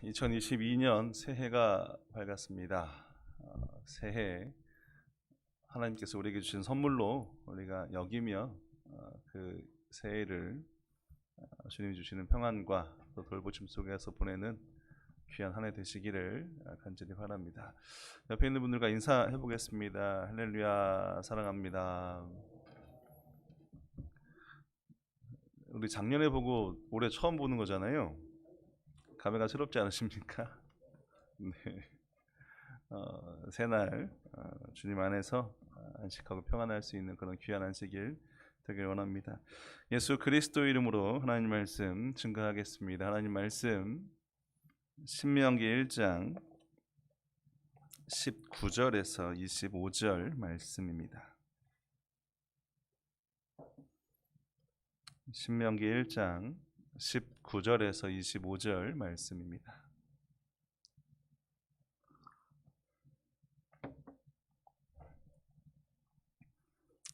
2022년 새해가 밝았습니다. 새해 하나님께서 우리에게 주신 선물로 우리가 여기며 그 새해를 주님이 주시는 평안과 또 돌보심 속에서 보내는 귀한 한 해 되시기를 간절히 바랍니다. 옆에 있는 분들과 인사해 보겠습니다. 할렐루야, 사랑합니다. 우리 작년에 보고 올해 처음 보는 거잖아요. 감회가 새롭지 않으십니까? 네. 새날 주님 안에서 안식하고 평안할 수 있는 그런 귀한 안식일 되길 원합니다. 예수 그리스도 이름으로 하나님 말씀 증거하겠습니다. 하나님 말씀 신명기 1장 19절에서 25절 말씀입니다. 신명기 1장 19절에서 25절 말씀입니다.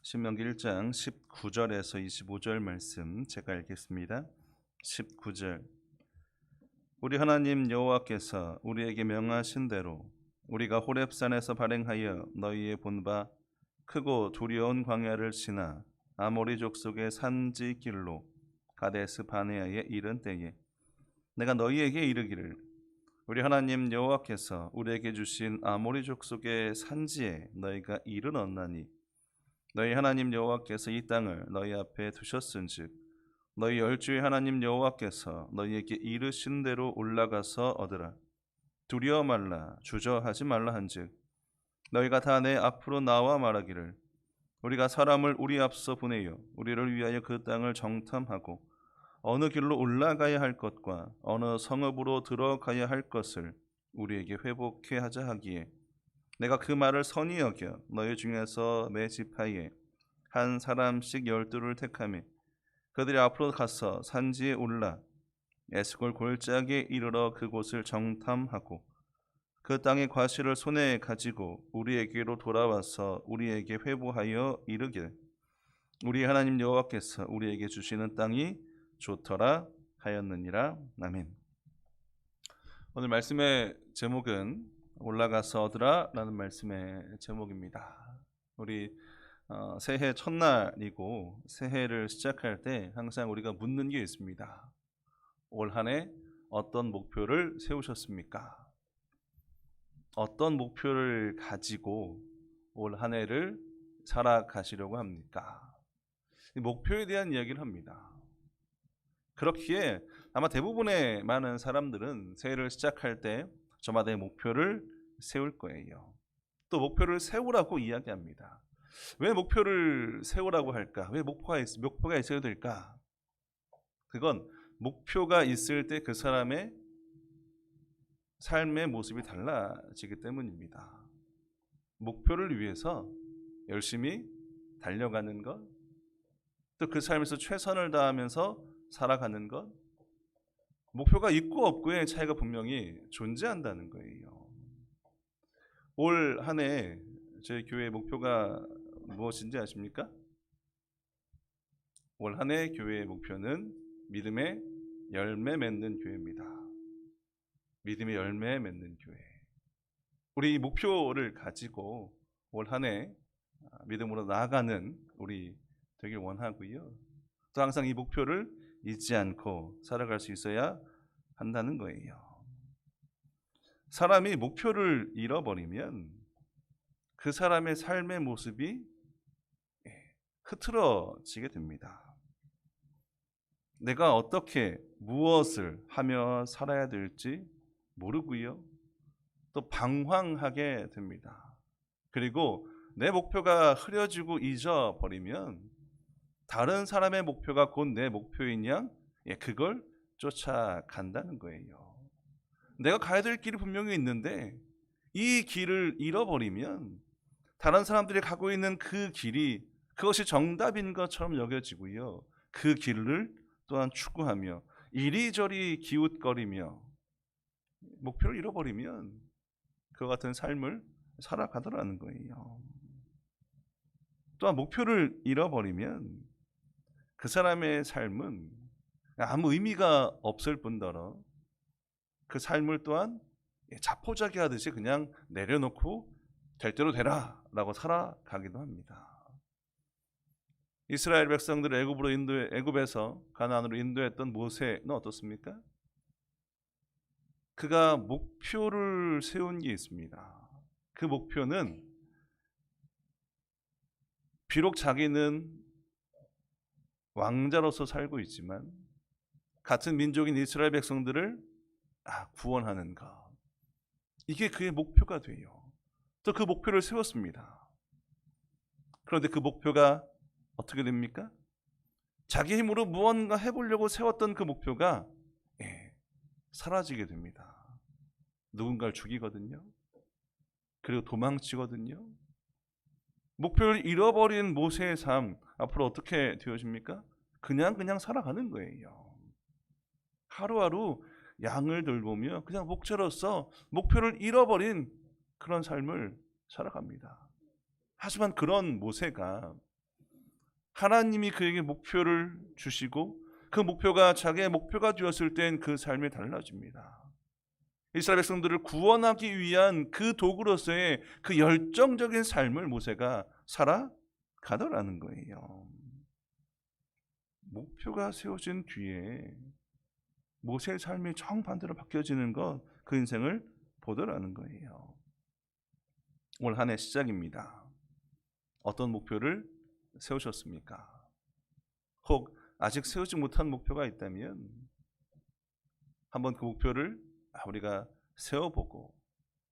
신명기 1장 19절에서 25절 말씀 제가 읽겠습니다. 19절 우리 하나님 여호와께서 우리에게 명하신 대로 우리가 호렙산에서 발행하여 너희의 본바 크고 두려운 광야를 지나 아모리 족속의 산지 길로 가데스 바네아에 이른 때에 내가 너희에게 이르기를 우리 하나님 여호와께서 우리에게 주신 아모리 족속의 산지에 너희가 이르렀나니 너희 하나님 여호와께서 이 땅을 너희 앞에 두셨은즉 너희 열주의 하나님 여호와께서 너희에게 이르신 대로 올라가서 얻으라. 두려워 말라 주저하지 말라 한즉 너희가 다 내 앞으로 나와 말하기를 우리가 사람을 우리 앞서 보내어 우리를 위하여 그 땅을 정탐하고 어느 길로 올라가야 할 것과 어느 성읍으로 들어가야 할 것을 우리에게 회복해 하자 하기에 내가 그 말을 선히 여겨 너희 중에서 매 지파에 한 사람씩 12를 택하며 그들이 앞으로 가서 산지에 올라 에스골 골짜기에 이르러 그곳을 정탐하고 그 땅의 과실을 손에 가지고 우리에게로 돌아와서 우리에게 회복하여 이르길 우리 하나님 여호와께서 우리에게 주시는 땅이 좋더라 하였느니라. 아멘. 오늘 말씀의 제목은 올라가서 얻으라 라는 말씀의 제목입니다. 우리 새해 첫날이고 새해를 시작할 때 항상 우리가 묻는 게 있습니다. 올 한 해 어떤 목표를 세우셨습니까? 어떤 목표를 가지고 올 한 해를 살아가시려고 합니까? 목표에 대한 이야기를 합니다. 그렇기에 아마 대부분의 많은 사람들은 새해를 시작할 때 저마다의 목표를 세울 거예요. 또 목표를 세우라고 이야기합니다. 왜 목표를 세우라고 할까? 왜 목표가 있어야 될까? 그건 목표가 있을 때 그 사람의 삶의 모습이 달라지기 때문입니다. 목표를 위해서 열심히 달려가는 것, 또 그 삶에서 최선을 다하면서 살아가는 것, 목표가 있고 없고의 차이가 분명히 존재한다는 거예요. 올 한 해 저희 교회의 목표가 무엇인지 아십니까? 올 한 해 교회의 목표는 믿음의 열매 맺는 교회입니다. 믿음의 열매 맺는 교회. 우리 이 목표를 가지고 올 한 해 믿음으로 나아가는 우리 되길 원하고요. 또 항상 이 목표를 잊지 않고 살아갈 수 있어야 한다는 거예요. 사람이 목표를 잃어버리면 그 사람의 삶의 모습이 흐트러지게 됩니다. 내가 어떻게 무엇을 하며 살아야 될지 모르고요. 또 방황하게 됩니다. 그리고 내 목표가 흐려지고 잊어버리면 다른 사람의 목표가 곧 내 목표인 양 그걸 쫓아간다는 거예요. 내가 가야 될 길이 분명히 있는데 이 길을 잃어버리면 다른 사람들이 가고 있는 그 길이 그것이 정답인 것처럼 여겨지고요. 그 길을 또한 추구하며 이리저리 기웃거리며 목표를 잃어버리면 그와 같은 삶을 살아가더라는 거예요. 또한 목표를 잃어버리면 그 사람의 삶은 아무 의미가 없을 뿐더러 그 삶을 또한 자포자기 하듯이 그냥 내려놓고 될 대로 되라 라고 살아가기도 합니다. 이스라엘 백성들을 애굽에서 가나안으로 인도했던 모세는 어떻습니까? 그가 목표를 세운 게 있습니다. 그 목표는 비록 자기는 왕자로서 살고 있지만 같은 민족인 이스라엘 백성들을 구원하는 것, 이게 그의 목표가 돼요. 또 그 목표를 세웠습니다. 그런데 그 목표가 어떻게 됩니까? 자기 힘으로 무언가 해보려고 세웠던 그 목표가 사라지게 됩니다. 누군가를 죽이거든요. 그리고 도망치거든요. 목표를 잃어버린 모세의 삶, 앞으로 어떻게 되어집니까? 그냥 살아가는 거예요. 하루하루 양을 돌보며 그냥 목자로서 목표를 잃어버린 그런 삶을 살아갑니다. 하지만 그런 모세가 하나님이 그에게 목표를 주시고 그 목표가 자기의 목표가 되었을 땐 그 삶이 달라집니다. 이스라엘 백성들을 구원하기 위한 그 도구로서의 그 열정적인 삶을 모세가 살아가더라는 거예요. 목표가 세워진 뒤에 모세의 삶이 정반대로 바뀌어지는 것, 그 인생을 보더라는 거예요. 올 한 해 시작입니다. 어떤 목표를 세우셨습니까? 혹 아직 세우지 못한 목표가 있다면 한번 그 목표를 우리가 세워보고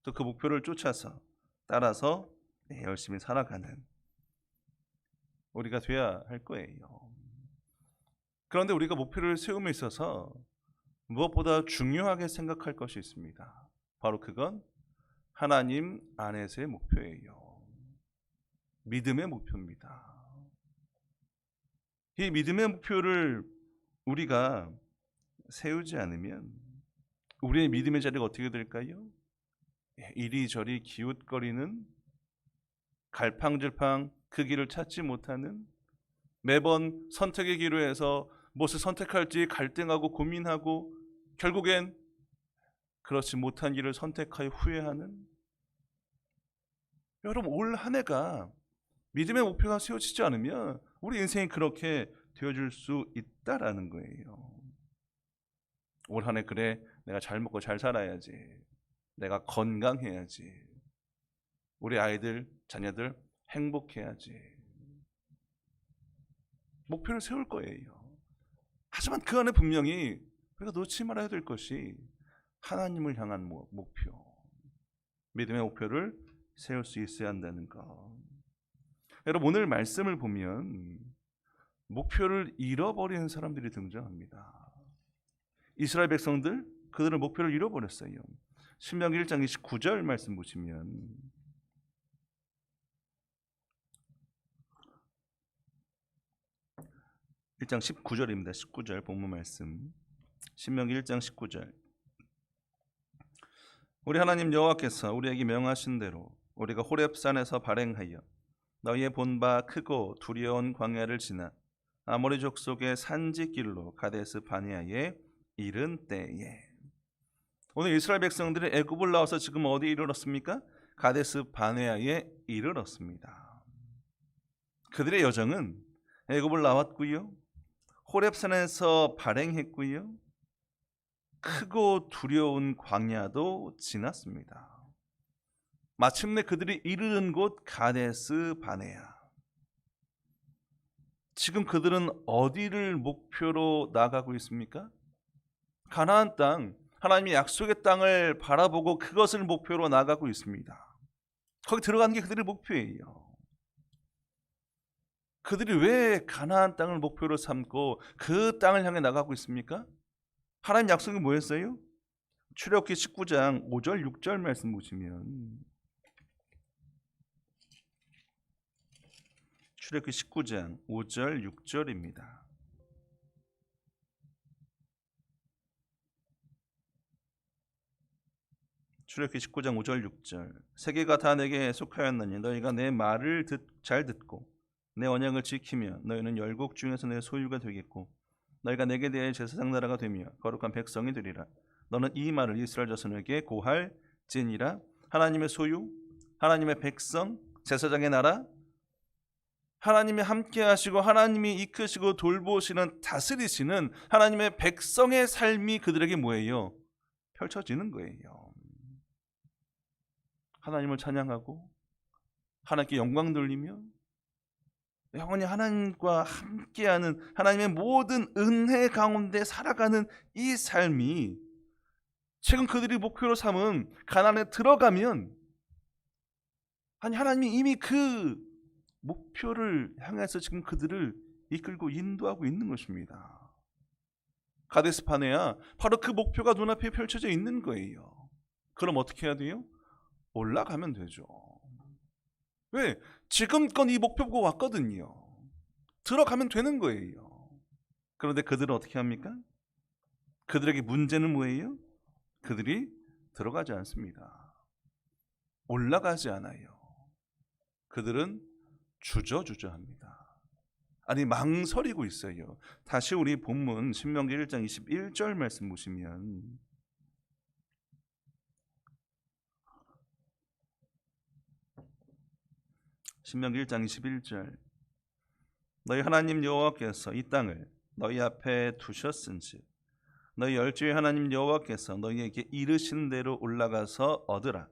또 그 목표를 쫓아서 따라서 열심히 살아가는 우리가 돼야 할 거예요. 그런데 우리가 목표를 세움에 있어서 무엇보다 중요하게 생각할 것이 있습니다. 바로 그건 하나님 안에서의 목표예요. 믿음의 목표입니다. 이 믿음의 목표를 우리가 세우지 않으면 우리의 믿음의 자리가 어떻게 될까요? 이리저리 기웃거리는, 갈팡질팡 그 길을 찾지 못하는, 매번 선택의 기로에서 무엇을 선택할지 갈등하고 고민하고 결국엔 그렇지 못한 길을 선택하여 후회하는, 여러분 올 한 해가 믿음의 목표가 세워지지 않으면 우리 인생이 그렇게 되어줄 수 있다라는 거예요. 올 한 해 그래, 내가 잘 먹고 잘 살아야지, 내가 건강해야지, 우리 아이들 자녀들 행복해야지, 목표를 세울 거예요. 하지만 그 안에 분명히 우리가 놓지 말아야 될 것이 하나님을 향한 목표, 믿음의 목표를 세울 수 있어야 한다는 것. 여러분 오늘 말씀을 보면 목표를 잃어버리는 사람들이 등장합니다. 이스라엘 백성들, 그들은 목표를 잃어버렸어요. 신명기 1장 29절 말씀 보시면 1장 19절입니다. 19절 본문 말씀. 신명기 1장 19절. 우리 하나님 여호와께서 우리에게 명하신 대로 우리가 호렙산에서 발행하여 너희의 본 바 크고 두려운 광야를 지나 아모리 족속의 산지길로 가데스 바네아에 이른 때에. 오늘 이스라엘 백성들이 애굽을 나와서 지금 어디에 이르렀습니까? 가데스 바네아에 이르렀습니다. 그들의 여정은 애굽을 나왔고요, 호렙산에서 발행했고요, 크고 두려운 광야도 지났습니다. 마침내 그들이 이르는 곳 가데스 바네아. 지금 그들은 어디를 목표로 나가고 있습니까? 가나안 땅, 하나님의 약속의 땅을 바라보고 그것을 목표로 나가고 있습니다. 거기 들어가는 게 그들의 목표예요. 그들이 왜 가나안 땅을 목표로 삼고 그 땅을 향해 나가고 있습니까? 하나님 약속이 뭐였어요? 출애굽기 19장 5절 6절 말씀 보시면, 출애굽기 19장 5절 6절입니다. 출애굽기 19장 5절 6절. 세계가 다 내게 속하였나니 너희가 내 말을 잘 듣고 내 언약을 지키면 너희는 열국 중에서 내 소유가 되겠고 너희가 내게 대해 제사장 나라가 되며 거룩한 백성이 되리라. 너는 이 말을 이스라엘 자손에게 고할지니라. 하나님의 소유, 하나님의 백성, 제사장의 나라, 하나님이 함께 하시고 하나님이 이끄시고 돌보시는 다스리시는 하나님의 백성의 삶이 그들에게 뭐예요? 펼쳐지는 거예요. 하나님을 찬양하고 하나님께 영광 돌리며 영원히 하나님과 함께하는 하나님의 모든 은혜 가운데 살아가는 이 삶이 지금 그들이 목표로 삼은 가나안에 들어가면 하나님이 이미 그 목표를 향해서 지금 그들을 이끌고 인도하고 있는 것입니다. 가데스 바네아, 바로 그 목표가 눈앞에 펼쳐져 있는 거예요. 그럼 어떻게 해야 돼요? 올라가면 되죠. 왜? 지금껏 이 목표 보고 왔거든요. 들어가면 되는 거예요. 그런데 그들은 어떻게 합니까? 그들에게 문제는 뭐예요? 그들이 들어가지 않습니다. 올라가지 않아요. 그들은 주저주저합니다. 아니, 망설이고 있어요. 다시 우리 본문 신명기 1장 21절 말씀 보시면 신명기 1장 21절 너희 하나님 여호와께서 이 땅을 너희 앞에 두셨은즉 너희 열조의 하나님 여호와께서 너희에게 이르신 대로 올라가서 얻으라.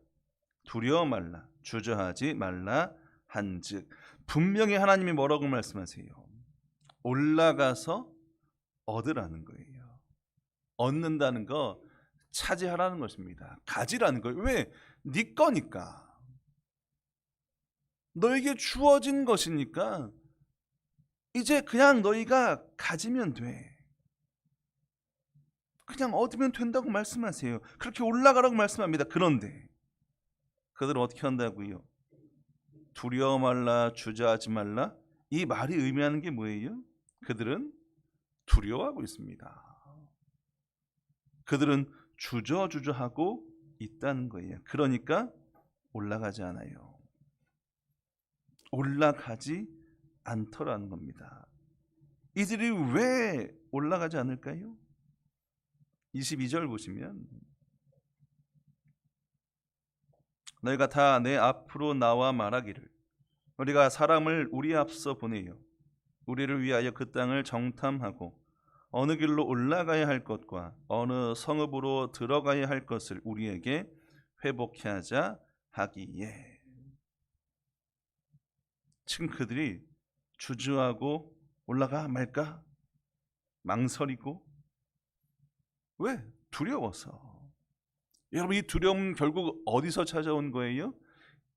두려워 말라, 주저하지 말라 한즉. 분명히 하나님이 뭐라고 말씀하세요? 올라가서 얻으라는 거예요. 얻는다는 거 차지하라는 것입니다. 가지라는 거예요. 왜? 네 거니까. 너에게 주어진 것이니까 이제 그냥 너희가 가지면 돼. 그냥 얻으면 된다고 말씀하세요. 그렇게 올라가라고 말씀합니다. 그런데 그들은 어떻게 한다고요? 두려워 말라, 주저하지 말라. 이 말이 의미하는 게 뭐예요? 그들은 두려워하고 있습니다. 그들은 주저주저하고 있다는 거예요. 그러니까 올라가지 않아요. 올라가지 않더라는 겁니다. 이들이 왜 올라가지 않을까요? 22절 보시면 너희가 다 내 앞으로 나와 말하기를 우리가 사람을 우리 앞서 보내요 우리를 위하여 그 땅을 정탐하고 어느 길로 올라가야 할 것과 어느 성읍으로 들어가야 할 것을 우리에게 회복케 하자 하기에. 지금 그들이 주저하고 올라가 말까 망설이고, 왜? 두려워서. 여러분, 이 두려움 결국 어디서 찾아온 거예요?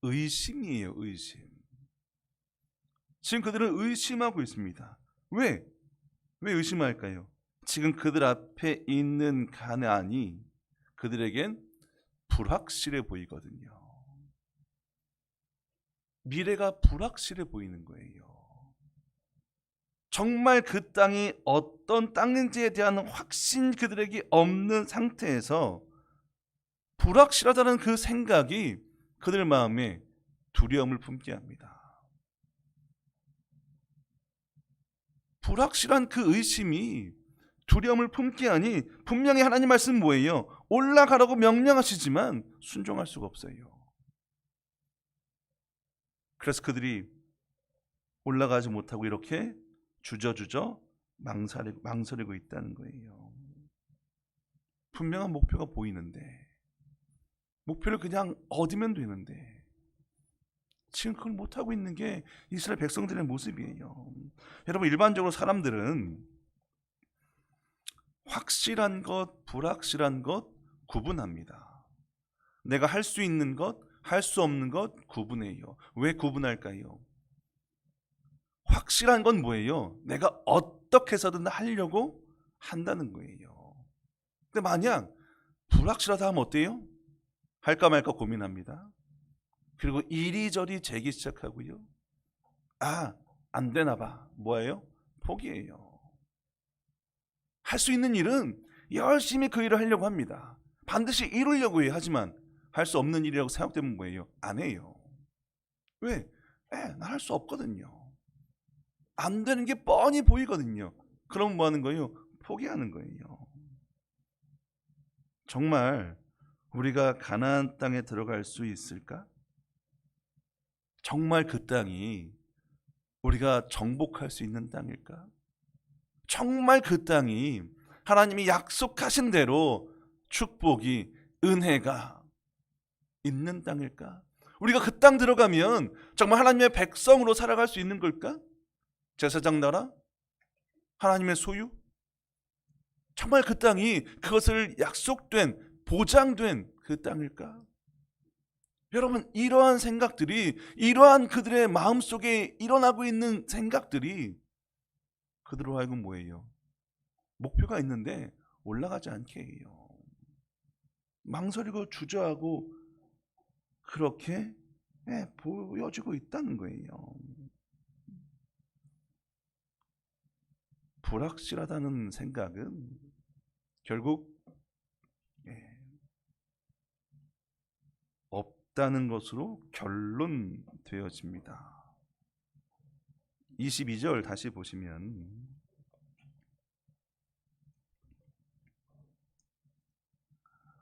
의심이에요. 의심. 지금 그들은 의심하고 있습니다. 왜? 왜 의심할까요? 지금 그들 앞에 있는 가나안이 그들에겐 불확실해 보이거든요. 미래가 불확실해 보이는 거예요. 정말 그 땅이 어떤 땅인지에 대한 확신 그들에게 없는 상태에서 불확실하다는 그 생각이 그들 마음에 두려움을 품게 합니다. 불확실한 그 의심이 두려움을 품게 하니 분명히 하나님 말씀 뭐예요? 올라가라고 명령하시지만 순종할 수가 없어요. 그래서 그들이 올라가지 못하고 이렇게 주저주저 망설이고 있다는 거예요. 분명한 목표가 보이는데, 목표를 그냥 얻으면 되는데 지금 그걸 못하고 있는 게 이스라엘 백성들의 모습이에요. 여러분, 일반적으로 사람들은 확실한 것, 불확실한 것 구분합니다. 내가 할 수 있는 것, 할 수 없는 것 구분해요. 왜 구분할까요? 확실한 건 뭐예요? 내가 어떻게 해서든 하려고 한다는 거예요. 근데 만약 불확실하다 하면 어때요? 할까 말까 고민합니다. 그리고 이리저리 재기 시작하고요. 안 되나 봐. 뭐예요? 포기해요. 할 수 있는 일은 열심히 그 일을 하려고 합니다. 반드시 이루려고 해요. 하지만 할 수 없는 일이라고 생각되면 뭐예요? 안 해요. 왜? 난 할 수 없거든요. 안 되는 게 뻔히 보이거든요. 그럼 뭐 하는 거예요? 포기하는 거예요. 정말 우리가 가나안 땅에 들어갈 수 있을까? 정말 그 땅이 우리가 정복할 수 있는 땅일까? 정말 그 땅이 하나님이 약속하신 대로 축복이, 은혜가 있는 땅일까? 우리가 그 땅 들어가면 정말 하나님의 백성으로 살아갈 수 있는 걸까? 제사장 나라? 하나님의 소유? 정말 그 땅이 그것을 약속된, 보장된 그 땅일까? 여러분, 이러한 생각들이, 이러한 그들의 마음속에 일어나고 있는 생각들이 그들로 하여금 뭐예요? 목표가 있는데 올라가지 않게 해요. 망설이고 주저하고 그렇게 보여지고 있다는 거예요. 불확실하다는 생각은 결국 없다는 것으로 결론되어집니다. 22절 다시 보시면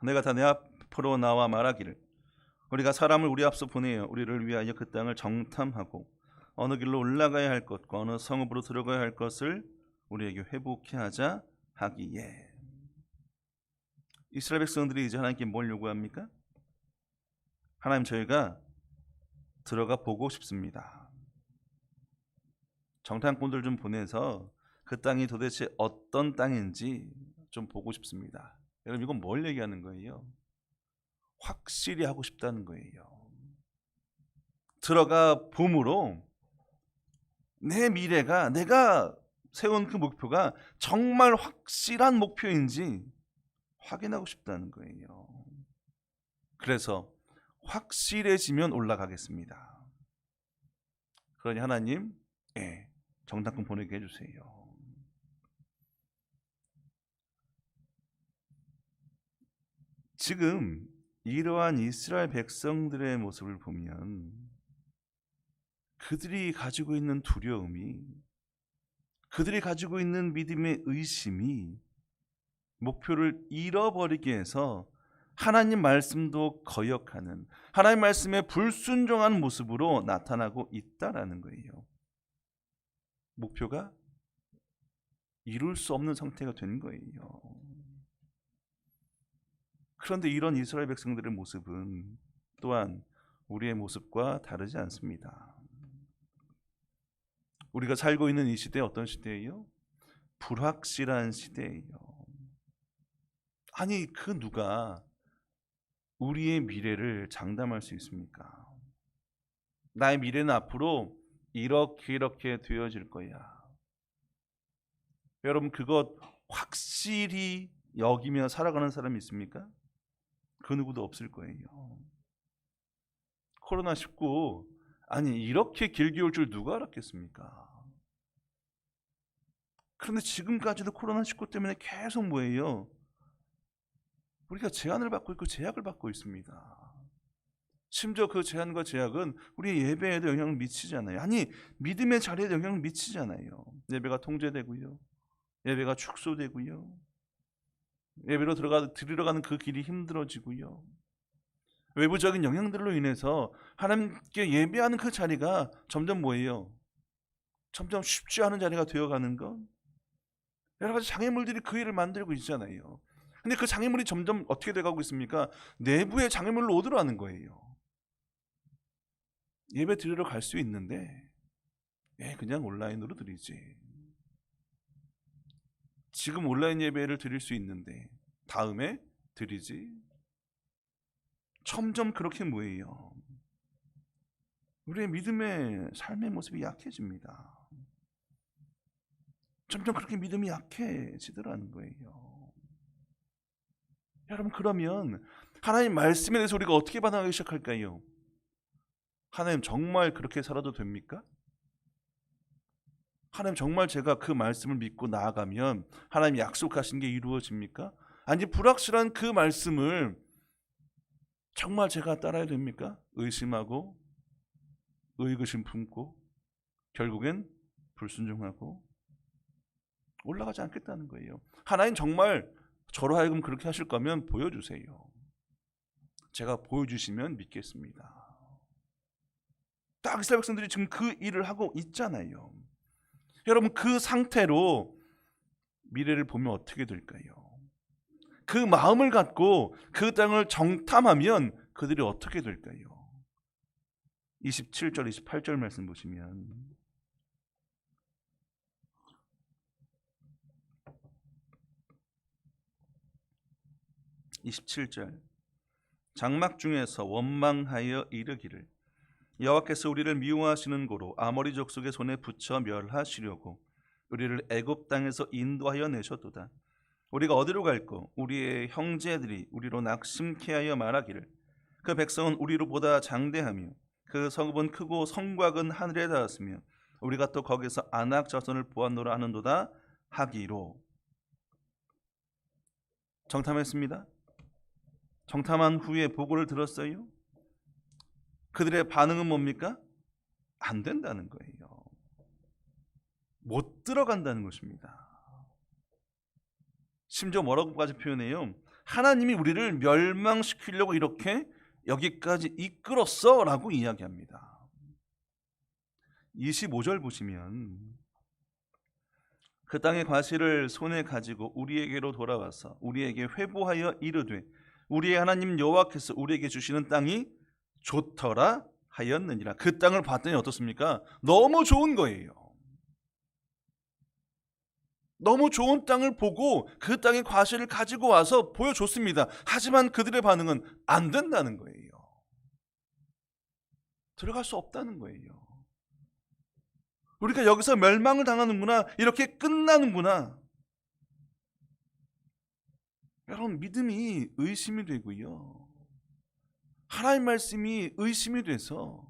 내가 다 내 앞으로 나와 말하기를 우리가 사람을 우리 앞서 보내어 우리를 위하여 그 땅을 정탐하고 어느 길로 올라가야 할 것과 어느 성읍으로 들어가야 할 것을 우리에게 회복케 하자 하기에. 이스라엘 백성들이 이제 하나님께 뭘 요구합니까? 하나님, 저희가 들어가 보고 싶습니다. 정탐꾼들 좀 보내서 그 땅이 도대체 어떤 땅인지 좀 보고 싶습니다. 여러분, 이건 뭘 얘기하는 거예요? 확실히 하고 싶다는 거예요. 들어가 봄으로 내 미래가, 내가 세운 그 목표가 정말 확실한 목표인지 확인하고 싶다는 거예요. 그래서 확실해지면 올라가겠습니다. 그러니 하나님, 정탐꾼 보내게 해주세요. 지금 이러한 이스라엘 백성들의 모습을 보면 그들이 가지고 있는 두려움이, 그들이 가지고 있는 믿음의 의심이 목표를 잃어버리게 해서 하나님 말씀도 거역하는, 하나님 말씀에 불순종한 모습으로 나타나고 있다라는 거예요. 목표가 이룰 수 없는 상태가 된 거예요. 그런데 이런 이스라엘 백성들의 모습은 또한 우리의 모습과 다르지 않습니다. 우리가 살고 있는 이 시대 어떤 시대예요? 불확실한 시대예요. 아니, 그 누가 우리의 미래를 장담할 수 있습니까? 나의 미래는 앞으로 이렇게 되어질 거야. 여러분, 그것 확실히 여기며 살아가는 사람이 있습니까? 그 누구도 없을 거예요. 코로나19, 아니 이렇게 길게 올 줄 누가 알았겠습니까? 그런데 지금까지도 코로나19 때문에 계속 뭐예요? 우리가 제한을 받고 있고 제약을 받고 있습니다. 심지어 그 제한과 제약은 우리 예배에도 영향을 미치잖아요. 아니, 믿음의 자리에도 영향을 미치잖아요. 예배가 통제되고요, 예배가 축소되고요, 예배로 드리러 가는 그 길이 힘들어지고요, 외부적인 영향들로 인해서 하나님께 예배하는 그 자리가 점점 뭐예요? 점점 쉽지 않은 자리가 되어가는 것. 여러 가지 장애물들이 그 일을 만들고 있잖아요. 근데 그 장애물이 점점 어떻게 돼가고 있습니까? 내부의 장애물로 오더라는 거예요. 예배 드리러 갈 수 있는데 그냥 온라인으로 드리지. 지금 온라인 예배를 드릴 수 있는데 다음에 드리지. 점점 그렇게 뭐예요? 우리의 믿음의 삶의 모습이 약해집니다. 점점 그렇게 믿음이 약해지더라는 거예요. 여러분, 그러면 하나님 말씀에 대해서 우리가 어떻게 반응하기 시작할까요? 하나님, 정말 그렇게 살아도 됩니까? 하나님, 정말 제가 그 말씀을 믿고 나아가면 하나님 약속하신 게 이루어집니까? 아니, 불확실한 그 말씀을 정말 제가 따라야 됩니까? 의심하고 의구심 품고 결국엔 불순종하고 올라가지 않겠다는 거예요. 하나님, 정말 저로 하여금 그렇게 하실 거면 보여주세요. 제가 보여주시면 믿겠습니다. 딱 이스라엘 백성들이 지금 그 일을 하고 있잖아요. 여러분, 그 상태로 미래를 보면 어떻게 될까요? 그 마음을 갖고 그 땅을 정탐하면 그들이 어떻게 될까요? 27절, 28절 말씀 보시면 27절 장막 중에서 원망하여 이르기를 여호와께서 우리를 미워하시는 고로 아모리 족속의 손에 붙여 멸하시려고 우리를 애굽 땅에서 인도하여 내셨도다. 우리가 어디로 갈꼬? 우리의 형제들이 우리로 낙심케 하여 말하기를 그 백성은 우리로보다 장대하며 그 성읍은 크고 성곽은 하늘에 닿았으며 우리가 또 거기서 아낙 자손을 보았노라 하는도다 하기로. 정탐했습니다. 정탐한 후에 보고를 들었어요. 그들의 반응은 뭡니까? 안 된다는 거예요. 못 들어간다는 것입니다. 심지어 뭐라고까지 표현해요? 하나님이 우리를 멸망시키려고 이렇게 여기까지 이끌었어 라고 이야기합니다. 25절 보시면 그 땅의 과실을 손에 가지고 우리에게로 돌아와서 우리에게 회보하여 이르되 우리의 하나님 여호와께서 우리에게 주시는 땅이 좋더라 하였느니라. 그 땅을 봤더니 어떻습니까? 너무 좋은 거예요. 너무 좋은 땅을 보고 그 땅의 과실을 가지고 와서 보여줬습니다. 하지만 그들의 반응은 안 된다는 거예요. 들어갈 수 없다는 거예요. 우리가 여기서 멸망을 당하는구나, 이렇게 끝나는구나. 여러분, 믿음이 의심이 되고요, 하나님 말씀이 의심이 돼서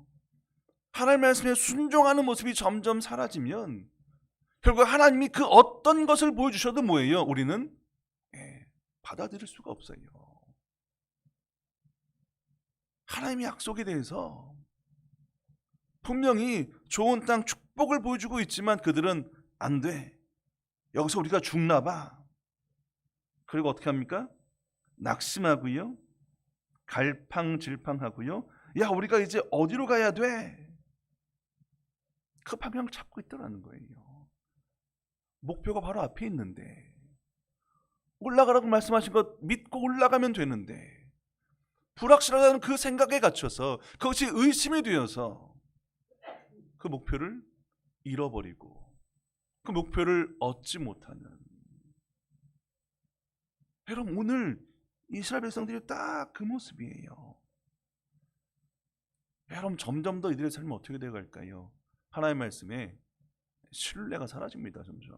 하나님 말씀에 순종하는 모습이 점점 사라지면 결국 하나님이 그 어떤 것을 보여주셔도 뭐예요? 우리는 받아들일 수가 없어요. 하나님의 약속에 대해서 분명히 좋은 땅 축복을 보여주고 있지만 그들은 안 돼, 여기서 우리가 죽나 봐. 그리고 어떻게 합니까? 낙심하고요, 갈팡질팡하고요, 야 우리가 이제 어디로 가야 돼? 그 방향을 찾고 있더라는 거예요. 목표가 바로 앞에 있는데, 올라가라고 말씀하신 것 믿고 올라가면 되는데 불확실하다는 그 생각에 갇혀서 그것이 의심이 되어서 그 목표를 잃어버리고 그 목표를 얻지 못하는. 여러분, 오늘 이스라엘 백성들이 딱 그 모습이에요. 여러분, 점점 더 이들의 삶은 어떻게 되어갈까요? 하나님의 말씀에 신뢰가 사라집니다. 점점.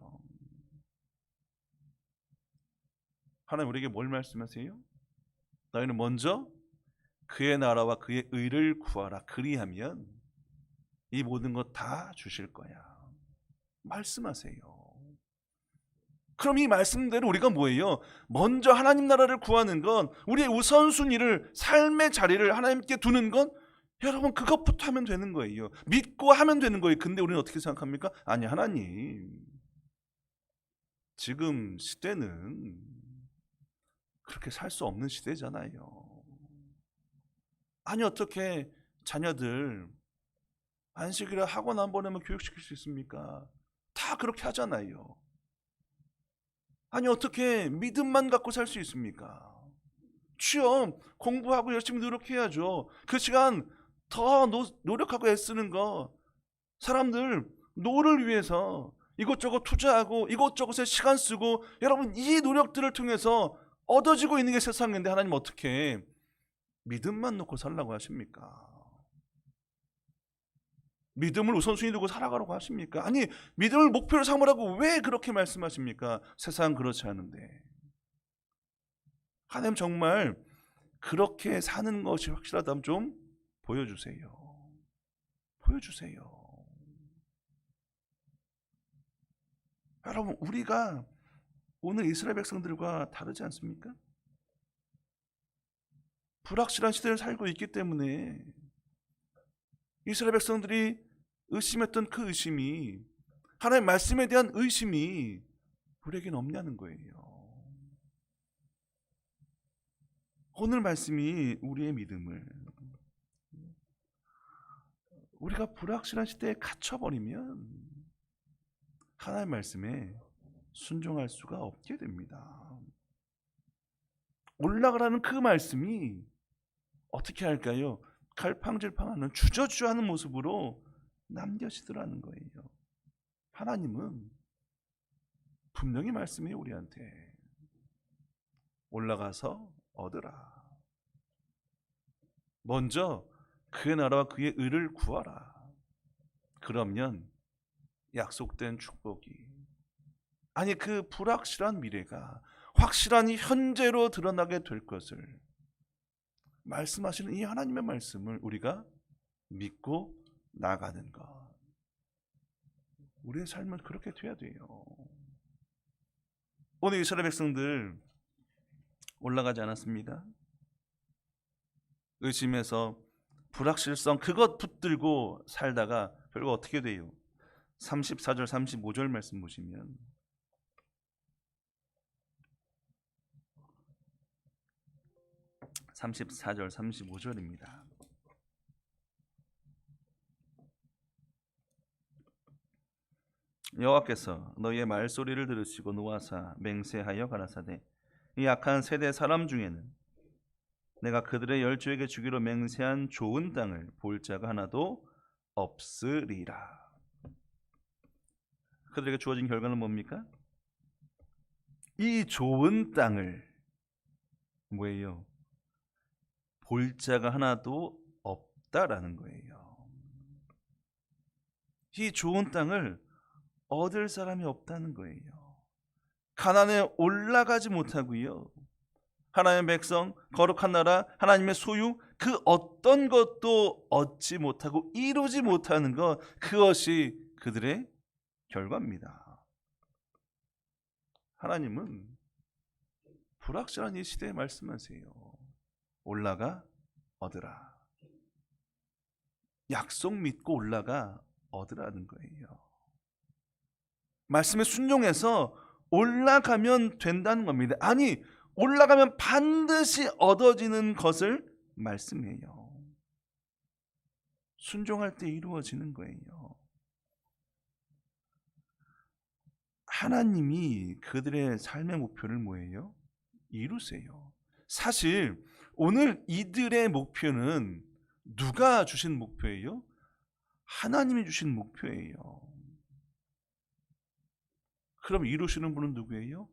하나님 우리에게 뭘 말씀하세요? 너희는 먼저 그의 나라와 그의 의를 구하라. 그리하면 이 모든 것 다 주실 거야. 말씀하세요. 그럼 이 말씀대로 우리가 뭐예요? 먼저 하나님 나라를 구하는 건, 우리의 우선순위를, 삶의 자리를 하나님께 두는 건 여러분 그것부터 하면 되는 거예요. 믿고 하면 되는 거예요. 근데 우리는 어떻게 생각합니까? 아니, 하나님 지금 시대는 그렇게 살 수 없는 시대잖아요. 아니, 어떻게 자녀들 안식일에 학원 안 보내면 교육시킬 수 있습니까? 다 그렇게 하잖아요. 아니, 어떻게 믿음만 갖고 살 수 있습니까? 취업 공부하고 열심히 노력해야죠. 그 시간 더 노력하고 애쓰는 거, 사람들 노를 위해서 이것저것 투자하고 이것저것에 시간 쓰고, 여러분 이 노력들을 통해서 얻어지고 있는 게 세상인데 하나님 어떻게 믿음만 놓고 살라고 하십니까? 믿음을 우선순위 두고 살아가라고 하십니까? 아니, 믿음을 목표로 삼으라고 왜 그렇게 말씀하십니까? 세상은 그렇지 않은데. 하나님 정말 그렇게 사는 것이 확실하다면 좀 보여주세요. 보여주세요. 여러분, 우리가 오늘 이스라엘 백성들과 다르지 않습니까? 불확실한 시대를 살고 있기 때문에 이스라엘 백성들이 의심했던 그 의심이, 하나님의 말씀에 대한 의심이 우리에게는 없냐는 거예요. 오늘 말씀이 우리의 믿음을, 우리가 불확실한 시대에 갇혀버리면 하나님의 말씀에 순종할 수가 없게 됩니다. 올라가라는 그 말씀이 어떻게 할까요? 갈팡질팡하는 주저주저하는 모습으로 남겨지더라는 거예요. 하나님은 분명히 말씀해 우리한테 올라가서 얻으라. 먼저 그의 나라와 그의 의를 구하라. 그러면 약속된 축복이, 아니 그 불확실한 미래가 확실한 현재로 드러나게 될 것을 말씀하시는 이 하나님의 말씀을 우리가 믿고 나가는 것, 우리의 삶은 그렇게 돼야 돼요. 오늘 이스라엘 백성들 올라가지 않았습니다. 의심해서 불확실성 그것 붙들고 살다가 결국 어떻게 돼요? 34절 35절 말씀 보시면, (34절) 35절입니다. 여호와께서 너희의 말소리를 들으시고 노하사 맹세하여 가라사대 이 악한 세대 사람 중에는 내가 그들의 열조에게 주기로 맹세한 좋은 땅을 볼 자가 하나도 없으리라. 그들에게 주어진 결과는 뭡니까? 이 좋은 땅을 뭐예요? 볼 자가 하나도 없다라는 거예요. 이 좋은 땅을 얻을 사람이 없다는 거예요. 가나안에 올라가지 못하고요, 하나님의 백성, 거룩한 나라, 하나님의 소유, 그 어떤 것도 얻지 못하고 이루지 못하는 것, 그것이 그들의 결과입니다. 하나님은 불확실한 이 시대에 말씀하세요. 올라가 얻으라. 약속 믿고 올라가 얻으라는 거예요. 말씀에 순종해서 올라가면 된다는 겁니다. 아니, 올라가면 반드시 얻어지는 것을 말씀해요. 순종할 때 이루어지는 거예요. 하나님이 그들의 삶의 목표를 뭐예요? 이루세요. 사실 오늘 이들의 목표는 누가 주신 목표예요? 하나님이 주신 목표예요. 그럼 이루시는 분은 누구예요?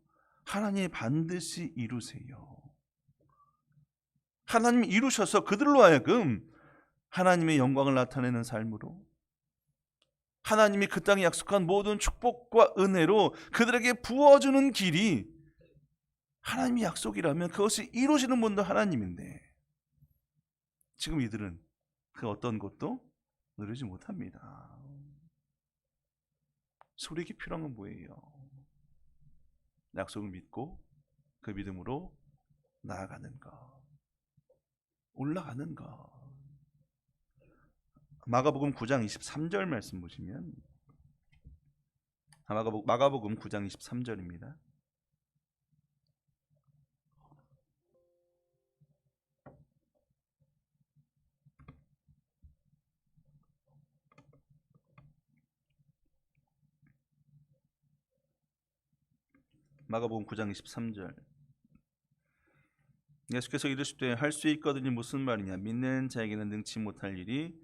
하나님이 반드시 이루세요. 하나님이 이루셔서 그들로 하여금 하나님의 영광을 나타내는 삶으로, 하나님이 그 땅에 약속한 모든 축복과 은혜로 그들에게 부어주는 길이 하나님의 약속이라면 그것이 이루시는 분도 하나님인데, 지금 이들은 그 어떤 것도 누리지 못합니다. 우리에게 필요한 건 뭐예요? 약속을 믿고 그 믿음으로 나아가는 것, 올라가는 것. 마가복음 9장 23절 말씀 보시면, 마가복음 9장 23절입니다. 마가복음 9장 23절. 예수께서 이르시되 할 수 있거든이 무슨 말이냐, 믿는 자에게는 능치 못할 일이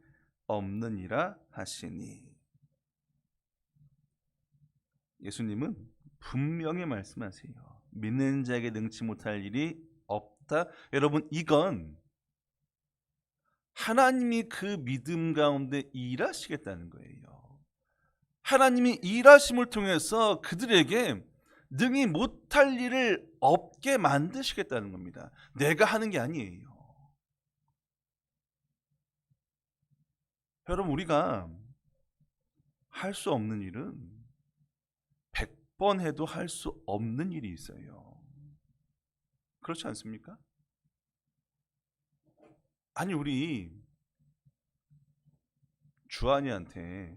없느니라 하시니. 예수님은 분명히 말씀하세요. 믿는 자에게 능치 못할 일이 없다. 여러분, 이건 하나님이 그 믿음 가운데 일하시겠다는 거예요. 하나님이 일하심을 통해서 그들에게 능히 못할 일을 없게 만드시겠다는 겁니다. 내가 하는 게 아니에요. 여러분, 우리가 할 수 없는 일은 100번 해도 할 수 없는 일이 있어요. 그렇지 않습니까? 아니, 우리 주한이한테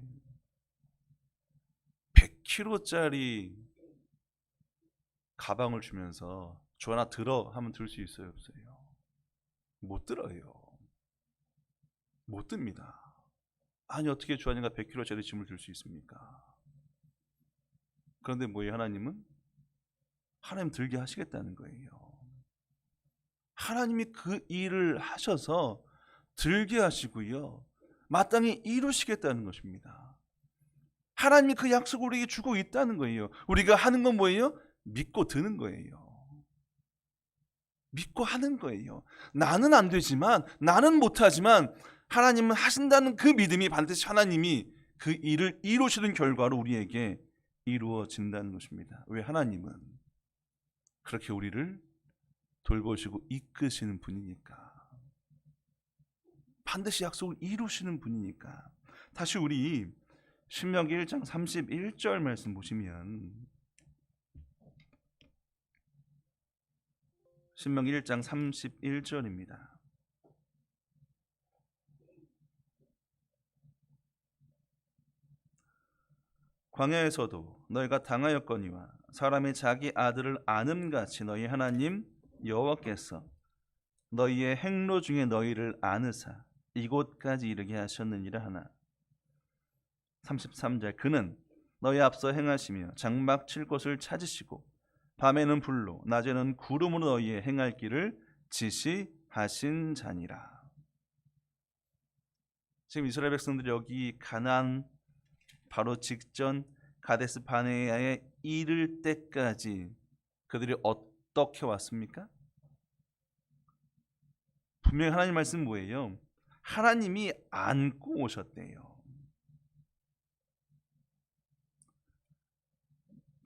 100kg짜리 가방을 주면서 주한아 들어 하면 들 수 있어요, 없어요? 못 들어요. 못 듭니다. 아니 어떻게 주 하나님과 100kg짜리 짐을 들 수 있습니까? 그런데 뭐예요? 하나님 들게 하시겠다는 거예요. 하나님이 그 일을 하셔서 들게 하시고요, 마땅히 이루시겠다는 것입니다. 하나님이 그 약속을 우리에게 주고 있다는 거예요. 우리가 하는 건 뭐예요? 믿고 드는 거예요. 믿고 하는 거예요. 나는 안 되지만, 나는 못하지만 하나님은 하신다는 그 믿음이 반드시 하나님이 그 일을 이루시는 결과로 우리에게 이루어진다는 것입니다. 왜? 하나님은 그렇게 우리를 돌보시고 이끄시는 분이니까. 반드시 약속을 이루시는 분이니까. 다시 우리 신명기 1장 31절 말씀 보시면, 신명기 1장 31절입니다. 광야에서도 너희가 당하였거니와 사람이 자기 아들을 아음같이 너희 하나님 여호와께서 너희의 행로 중에 너희를 아느사 이곳까지 이르게 하셨느니라 하나. 33절 그는 너희 앞서 행하시며 장막 칠 곳을 찾으시고 밤에는 불로 낮에는 구름으로 너희의 행할 길을 지시하신 자니라. 지금 이스라엘 백성들이 여기 가나안 바로 직전 가데스 바네아에 이를 때까지 그들이 어떻게 왔습니까? 분명히 하나님 말씀 뭐예요? 하나님이 안고 오셨대요.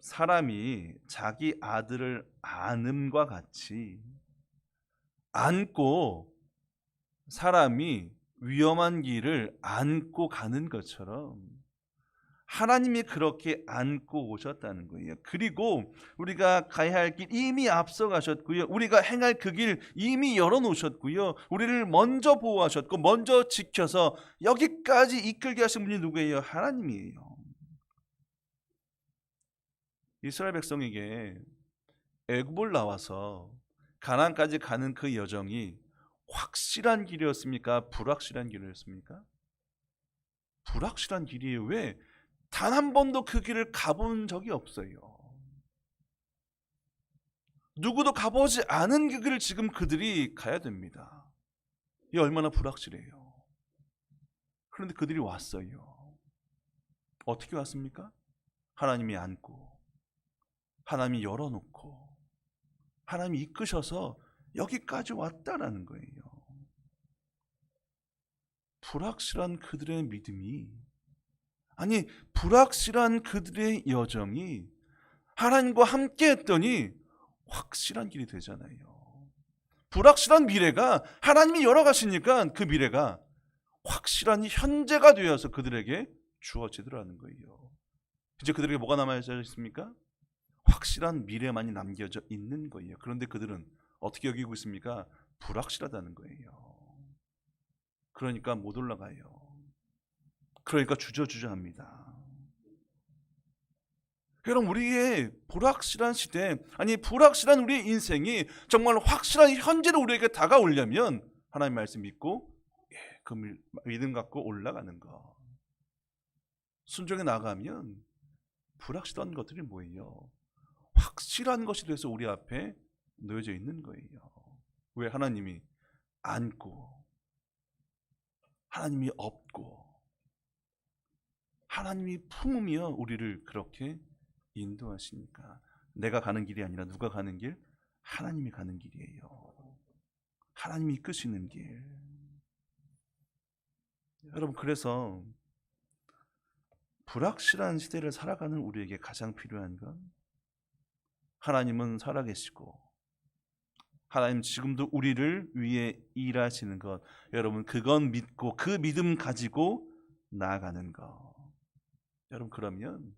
사람이 자기 아들을 안음과 같이 안고 사람이 위험한 길을 안고 가는 것처럼 하나님이 그렇게 안고 오셨다는 거예요. 그리고 우리가 가야 할 길 이미 앞서 가셨고요, 우리가 행할 그 길 이미 열어놓으셨고요, 우리를 먼저 보호하셨고 먼저 지켜서 여기까지 이끌게 하신 분이 누구예요? 하나님이에요. 이스라엘 백성에게 애굽을 나와서 가나안까지 가는 그 여정이 확실한 길이었습니까? 불확실한 길이었습니까? 불확실한 길이에요. 왜? 단 한 번도 그 길을 가본 적이 없어요. 누구도 가보지 않은 그 길을 지금 그들이 가야 됩니다. 이 얼마나 불확실해요. 그런데 그들이 왔어요. 어떻게 왔습니까? 하나님이 안고, 하나님이 열어놓고, 하나님이 이끄셔서 여기까지 왔다라는 거예요. 불확실한 그들의 믿음이, 아니 불확실한 그들의 여정이 하나님과 함께 했더니 확실한 길이 되잖아요. 불확실한 미래가 하나님이 열어가시니까 그 미래가 확실한 현재가 되어서 그들에게 주어지더라는 거예요. 이제 그들에게 뭐가 남아져 있습니까? 확실한 미래만이 남겨져 있는 거예요. 그런데 그들은 어떻게 여기고 있습니까? 불확실하다는 거예요. 그러니까 못 올라가요. 그러니까 주저주저합니다. 여러분, 우리의 불확실한 시대, 아니 불확실한 우리의 인생이 정말 확실한 현재로 우리에게 다가오려면 하나님 말씀 믿고 그 믿음 갖고 올라가는 거, 순종해 나가면 불확실한 것들이 뭐예요? 확실한 것이 돼서 우리 앞에 놓여져 있는 거예요. 왜? 하나님이 안고, 하나님이 업고, 하나님이 품으며 우리를 그렇게 인도하시니까. 내가 가는 길이 아니라 누가 가는 길? 하나님이 가는 길이에요. 하나님이 이끄시는 길. 여러분, 그래서 불확실한 시대를 살아가는 우리에게 가장 필요한 건, 하나님은 살아계시고 하나님 지금도 우리를 위해 일하시는 것, 여러분 그건 믿고 그 믿음 가지고 나아가는 것. 여러분, 그러면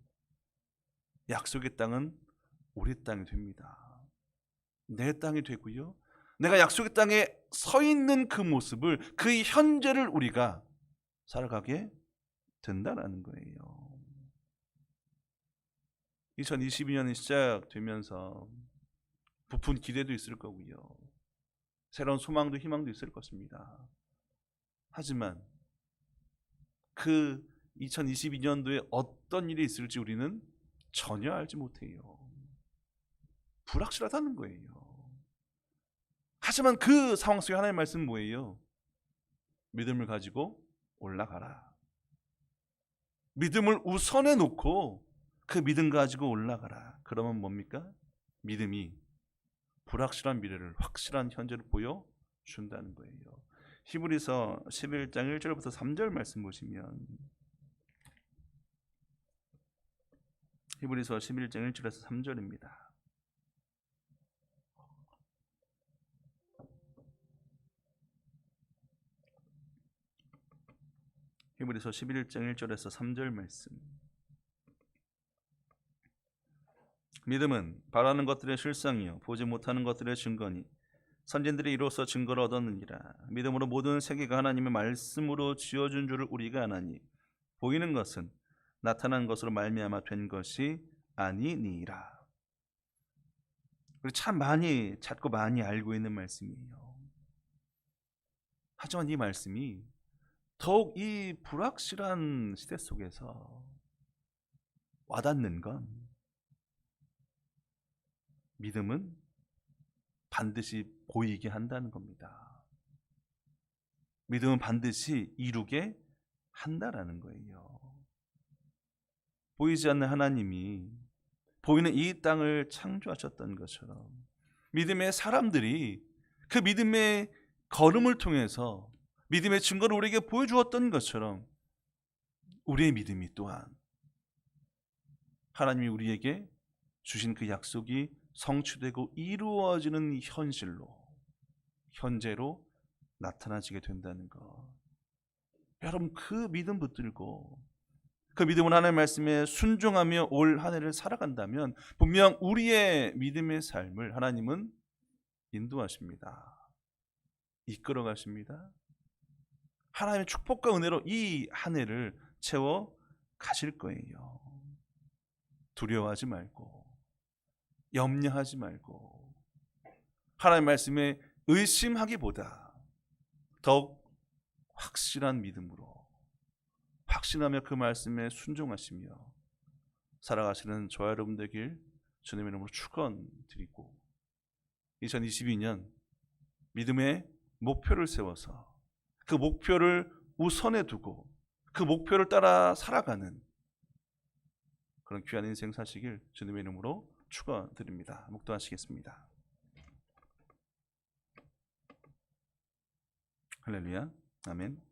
약속의 땅은 우리 땅이 됩니다. 내 땅이 되고요, 내가 약속의 땅에 서 있는 그 모습을, 그 현재를 우리가 살아가게 된다는 거예요. 2022년이 시작되면서 부푼 기대도 있을 거고요, 새로운 소망도 희망도 있을 것입니다. 하지만 그 2022년도에 어떤 일이 있을지 우리는 전혀 알지 못해요. 불확실하다는 거예요. 하지만 그 상황 속에 하나님의 말씀은 뭐예요? 믿음을 가지고 올라가라. 믿음을 우선에 놓고 그 믿음 가지고 올라가라. 그러면 뭡니까? 믿음이 불확실한 미래를 확실한 현재를 보여준다는 거예요. 히브리서 11장 1절부터 3절 말씀 보시면, 히브리서 11장 1절에서 3절입니다. 히브리서 11장 1절에서 3절 말씀. 믿음은 바라는 것들의 실상이요 보지 못하는 것들의 증거니 선진들이 이로써 증거를 얻었느니라. 믿음으로 모든 세계가 하나님의 말씀으로 지어준 줄을 우리가 아나니 보이는 것은 나타난 것으로 말미암아 된 것이 아니니라. 우리 참 많이 찾고 많이 알고 있는 말씀이에요. 하지만 이 말씀이 더욱 이 불확실한 시대 속에서 와닿는 건, 믿음은 반드시 보이게 한다는 겁니다. 믿음은 반드시 이루게 한다라는 거예요. 보이지 않는 하나님이 보이는 이 땅을 창조하셨던 것처럼 믿음의 사람들이 그 믿음의 걸음을 통해서 믿음의 증거를 우리에게 보여주었던 것처럼 우리의 믿음이 또한 하나님이 우리에게 주신 그 약속이 성취되고 이루어지는 현실로, 현재로 나타나지게 된다는 것. 여러분, 그 믿음 붙들고 그 믿음은 하나님의 말씀에 순종하며 올 한 해를 살아간다면 분명 우리의 믿음의 삶을 하나님은 인도하십니다. 이끌어 가십니다. 하나님의 축복과 은혜로 이 한 해를 채워 가실 거예요. 두려워하지 말고, 염려하지 말고, 하나님의 말씀에 의심하기보다 더욱 확실한 믿음으로 확신하며 그 말씀에 순종하시며 살아가시는 저와 여러분 되길 주님의 이름으로 축원드리고, 2022년 믿음의 목표를 세워서 그 목표를 우선에 두고 그 목표를 따라 살아가는 그런 귀한 인생 사시길 주님의 이름으로 축원드립니다. 묵도하시겠습니다. 할렐루야. 아멘.